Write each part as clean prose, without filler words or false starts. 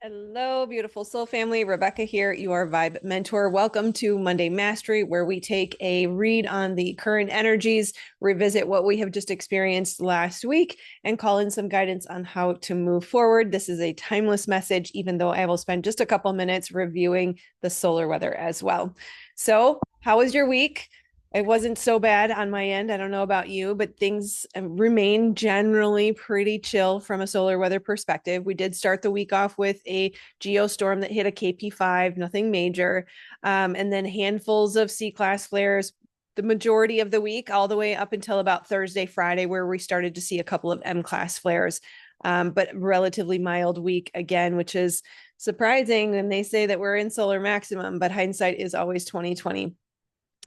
Hello, beautiful soul family. Rebecca here, your vibe mentor. Welcome to Monday Mastery, where we take a read on the current energies, revisit what we have just experienced last week, and call in some guidance on how to move forward. This is a timeless message, even though I will spend just a couple minutes reviewing the solar weather as well. So, how was your week? It wasn't so bad on my end. I don't know about you, but things remain generally pretty chill from a solar weather perspective. We did start the week off with a geostorm that hit a KP5, nothing major, and then handfuls of C-class flares the majority of the week, all the way up until about Thursday, Friday, where we started to see a couple of M-class flares, but relatively mild week again, which is surprising. And they say that we're in solar maximum, but hindsight is always 2020.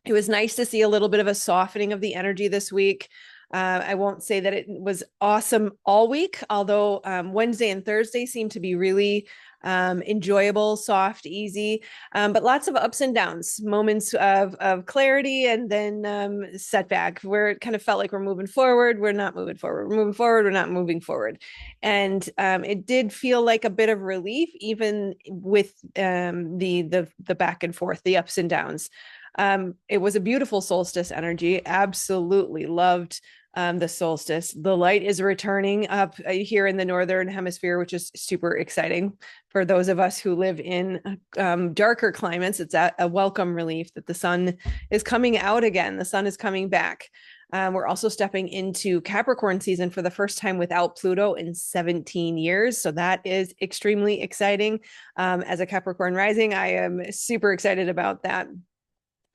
It was nice to see a little bit of a softening of the energy this week. I won't say that it was awesome all week, although Wednesday and Thursday seemed to be really enjoyable, soft, easy, but lots of ups and downs, moments of clarity, and then setback where it kind of felt like we're moving forward, we're not moving forward, we're moving forward, we're not moving forward. And it did feel like a bit of relief, even with the back and forth, the ups and downs. It was a beautiful solstice energy. Absolutely loved the solstice. The light is returning up here in the northern hemisphere, which is super exciting for those of us who live in darker climates. It's a welcome relief that the sun is coming out again. The sun is coming back. We're also stepping into Capricorn season for the first time without Pluto in 17 years. So that is extremely exciting. As a Capricorn rising, I am super excited about that.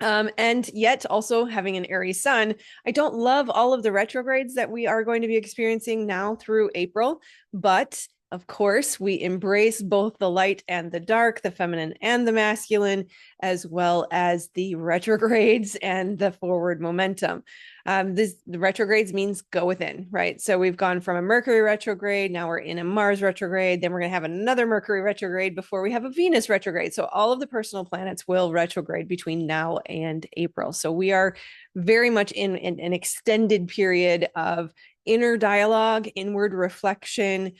And yet also having an Aries sun, I don't love all of the retrogrades that we are going to be experiencing now through April, but of course, we embrace both the light and the dark, the feminine and the masculine, as well as the retrogrades and the forward momentum. The retrogrades means go within, right? So we've gone from a Mercury retrograde, now we're in a Mars retrograde, then we're going to have another Mercury retrograde before we have a Venus retrograde. So all of the personal planets will retrograde between now and April. So we are very much in an extended period of inner dialogue, inward reflection,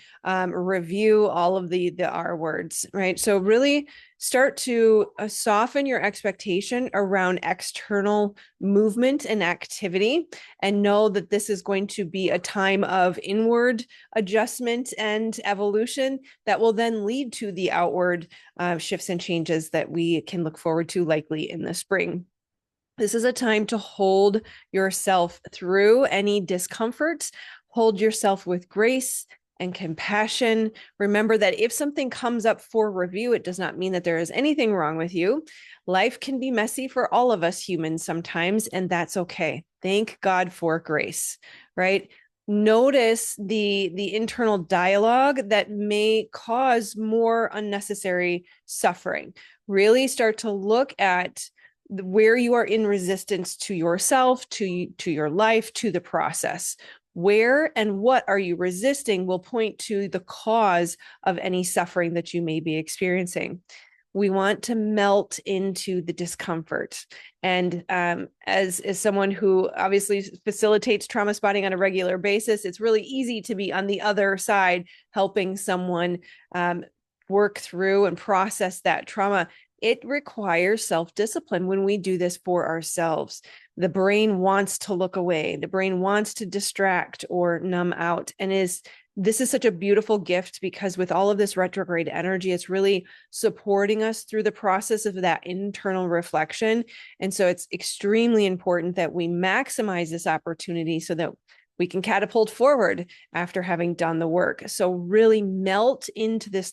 review, all of the R words, right? So really start to soften your expectation around external movement and activity, and know that this is going to be a time of inward adjustment and evolution that will then lead to the outward shifts and changes that we can look forward to likely in the spring. This is a time to hold yourself through any discomfort, hold yourself with grace and compassion. Remember that if something comes up for review, it does not mean that there is anything wrong with you. Life can be messy for all of us humans sometimes, and that's okay. Thank God for grace, right? Notice the internal dialogue that may cause more unnecessary suffering. Really start to look at where you are in resistance to yourself, to your life, to the process. Where and what are you resisting will point to the cause of any suffering that you may be experiencing. We want to melt into the discomfort. And as someone who obviously facilitates trauma spotting on a regular basis, it's really easy to be on the other side, helping someone work through and process that trauma. It requires self-discipline when we do this for ourselves. The brain wants to look away. The brain wants to distract or numb out. And this is such a beautiful gift, because with all of this retrograde energy, it's really supporting us through the process of that internal reflection. And so it's extremely important that we maximize this opportunity so that we can catapult forward after having done the work. So really melt into the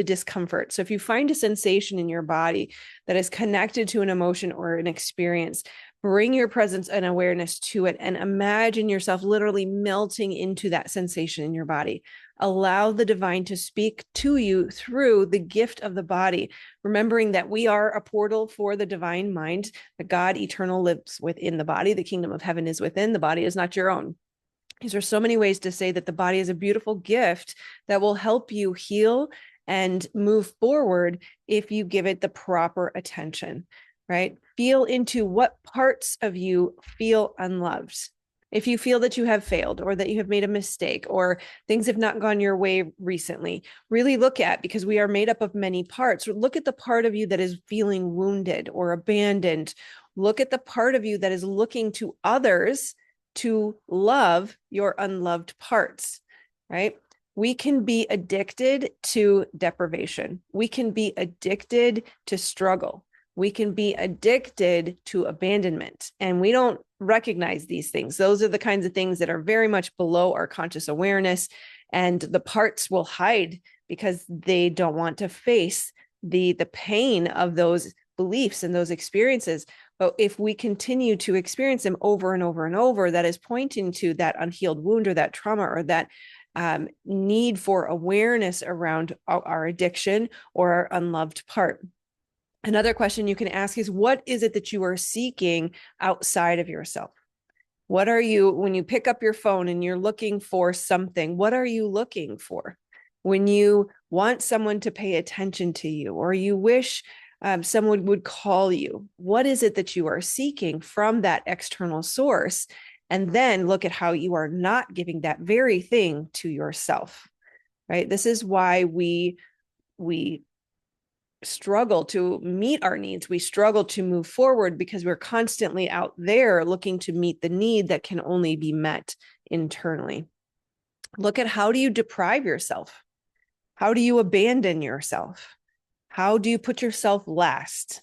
discomfort. So if you find a sensation in your body that is connected to an emotion or an experience, bring your presence and awareness to it and imagine yourself literally melting into that sensation in your body. Allow the divine to speak to you through the gift of the body, remembering that we are a portal for the divine mind, that God eternal lives within the body. The kingdom of heaven is within. The body is not your own. These are so many ways to say that the body is a beautiful gift that will help you heal and move forward if you give it the proper attention, right? Feel into what parts of you feel unloved. If you feel that you have failed or that you have made a mistake or things have not gone your way recently, really look at, because we are made up of many parts, look at the part of you that is feeling wounded or abandoned. Look at the part of you that is looking to others to love your unloved parts, right? We can be addicted to deprivation. We can be addicted to struggle. We can be addicted to abandonment, and we don't recognize these things. Those are the kinds of things that are very much below our conscious awareness, and the parts will hide because they don't want to face the pain of those beliefs and those experiences. But if we continue to experience them over and over and over, that is pointing to that unhealed wound or that trauma or that need for awareness around our addiction or our unloved part. Another question you can ask is, what is it that you are seeking outside of yourself? What are you, when you pick up your phone and you're looking for something, what are you looking for? When you want someone to pay attention to you, or you wish someone would call you, what is it that you are seeking from that external source? And then look at how you are not giving that very thing to yourself, right? This is why we struggle to meet our needs. We struggle to move forward because we're constantly out there looking to meet the need that can only be met internally. Look at, how do you deprive yourself? How do you abandon yourself? How do you put yourself last?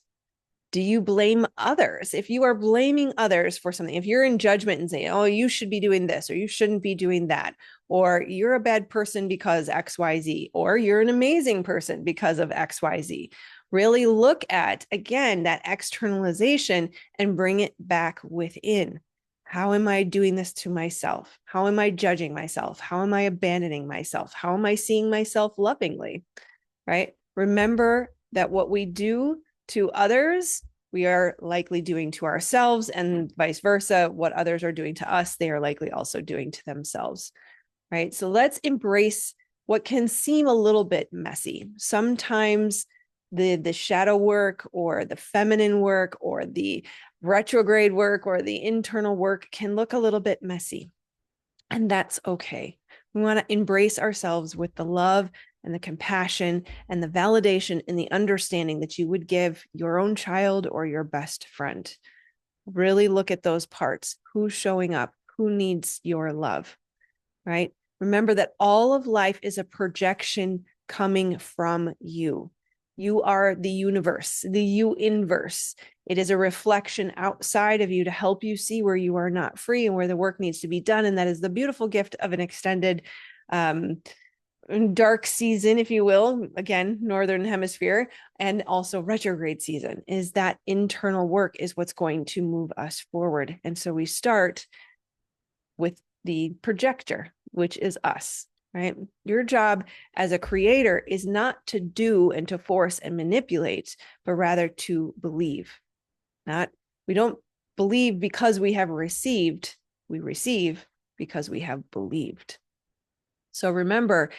Do you blame others? If you are blaming others for something, if you're in judgment and saying, oh, you should be doing this, or you shouldn't be doing that, or you're a bad person because XYZ, or you're an amazing person because of XYZ, really look at, again, that externalization and bring it back within. How am I doing this to myself? How am I judging myself? How am I abandoning myself? How am I seeing myself lovingly, right? Remember that what we do to others, we are likely doing to ourselves, and vice versa. What others are doing to us, they are likely also doing to themselves, right? So let's embrace what can seem a little bit messy. Sometimes the shadow work or the feminine work or the retrograde work or the internal work can look a little bit messy, and that's okay. We want to embrace ourselves with the love and the compassion and the validation and the understanding that you would give your own child or your best friend. Really look at those parts. Who's showing up? Who needs your love, right? Remember that all of life is a projection coming from you. You are the universe, the you inverse. It is a reflection outside of you to help you see where you are not free and where the work needs to be done. And that is the beautiful gift of an extended dark season, if you will, again, northern hemisphere, and also retrograde season, is that internal work is what's going to move us forward. And so we start with the projector, which is us, right? Your job as a creator is not to do and to force and manipulate, but rather to believe. We don't believe because we have received, we receive because we have believed. So remember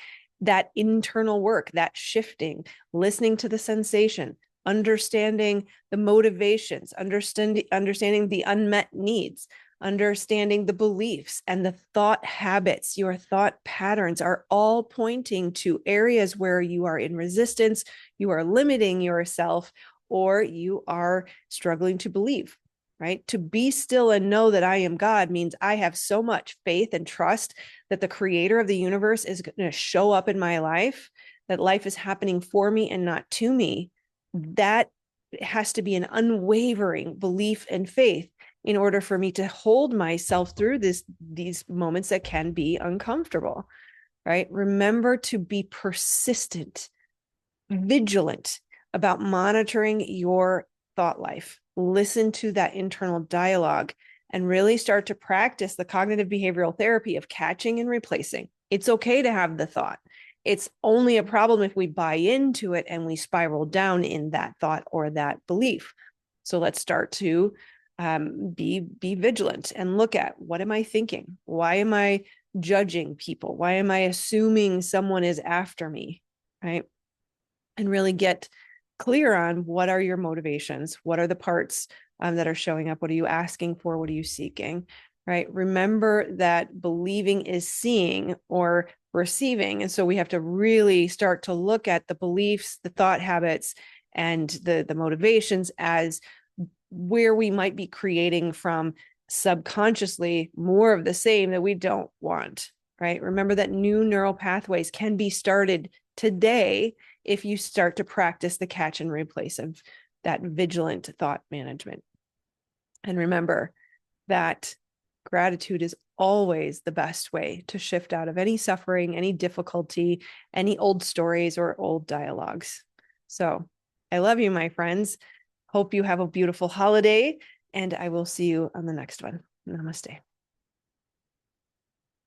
that internal work, that shifting, listening to the sensation, understanding the motivations, understanding the unmet needs, understanding the beliefs and the thought habits, your thought patterns are all pointing to areas where you are in resistance, you are limiting yourself, or you are struggling to believe. Right? To be still and know that I am God means I have so much faith and trust that the creator of the universe is going to show up in my life, that life is happening for me and not to me. That has to be an unwavering belief and faith in order for me to hold myself through these moments that can be uncomfortable, right? Remember to be persistent, vigilant about monitoring your thought life. Listen to that internal dialogue and really start to practice the cognitive behavioral therapy of catching and replacing. It's okay to have the thought. It's only a problem if we buy into it and we spiral down in that thought or that belief. So let's start to be vigilant and look at, what am I thinking? Why am I judging people? Why am I assuming someone is after me, right? And really get clear on, what are your motivations? What are the parts that are showing up? What are you asking for? What are you seeking? right? Remember that believing is seeing or receiving. And so we have to really start to look at the beliefs, the thought habits, and the motivations as where we might be creating from subconsciously more of the same that we don't want, right? Remember that new neural pathways can be started today if you start to practice the catch and replace of that vigilant thought management. And remember that gratitude is always the best way to shift out of any suffering, any difficulty, any old stories or old dialogues. So I love you, my friends. Hope you have a beautiful holiday, and I will see you on the next one. Namaste.